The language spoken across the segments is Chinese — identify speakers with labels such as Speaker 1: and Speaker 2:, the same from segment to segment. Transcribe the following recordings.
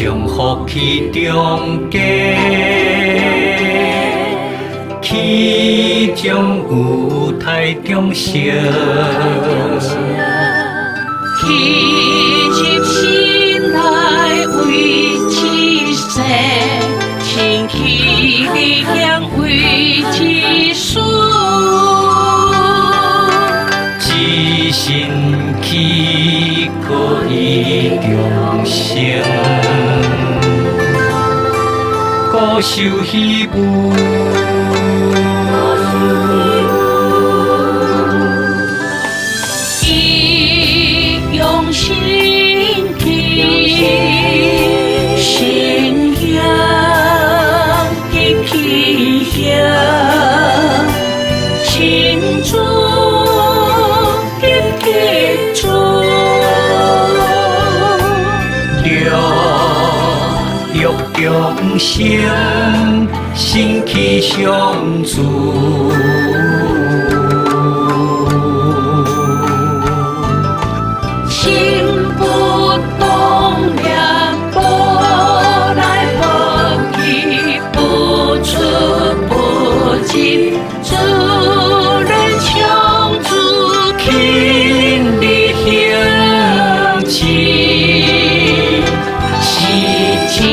Speaker 1: 将福气中加，气将有太中烧，
Speaker 2: 气入心内为至善，清气力量为至顺。
Speaker 1: 一身气可以重生，固守希望。
Speaker 2: 伊用心去信仰的气象，清楚。众生心气相助，心不动念，波来波去，不出不进，自然相助，勤力行进，是进。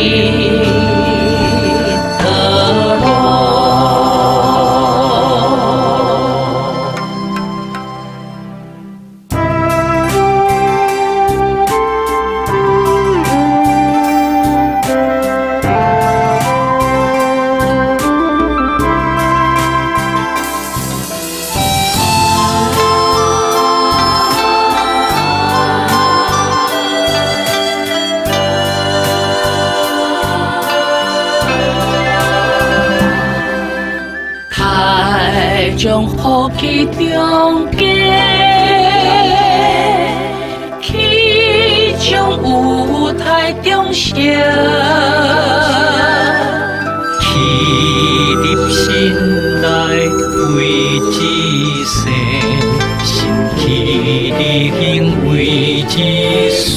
Speaker 2: 将福气中加，气将有太中烧，
Speaker 1: 气入心内为至善，心气力行为至顺。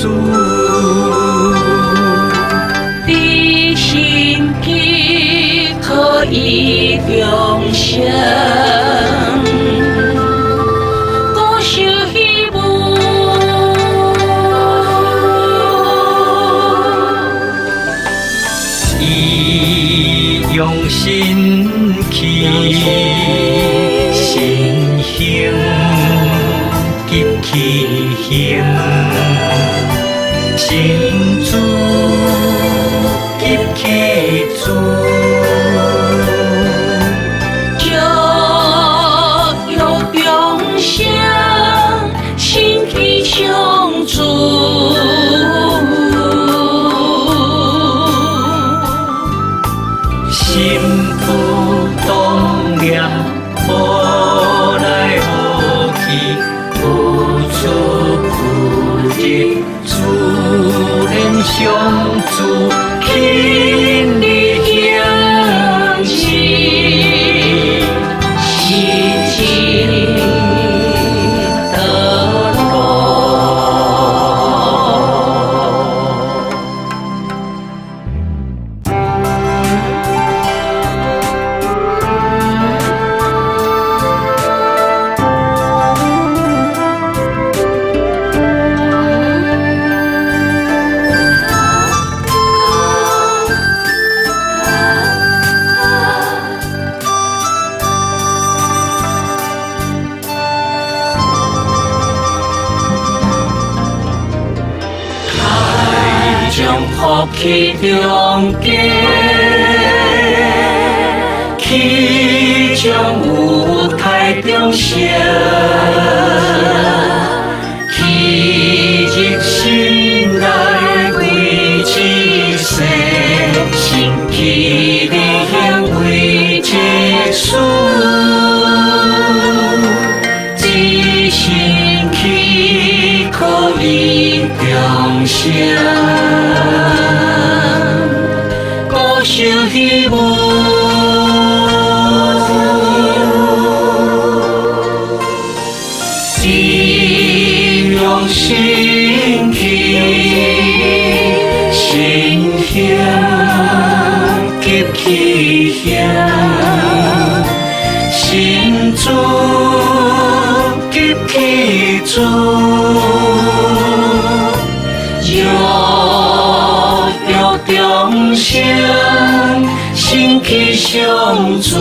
Speaker 2: 你心气可以重生。
Speaker 1: 用心去心行，急气行，心主急气主，
Speaker 2: 就有永生，心气相助。
Speaker 1: 心不动念，波来波去，不出不入，自然相助，勤力行进，是进的路。将福气中加，气将有太中烧，气入心内为至善，心气力行为至顺，一心气可以重生。守希望，只用心去，心主，若有众生心去相助。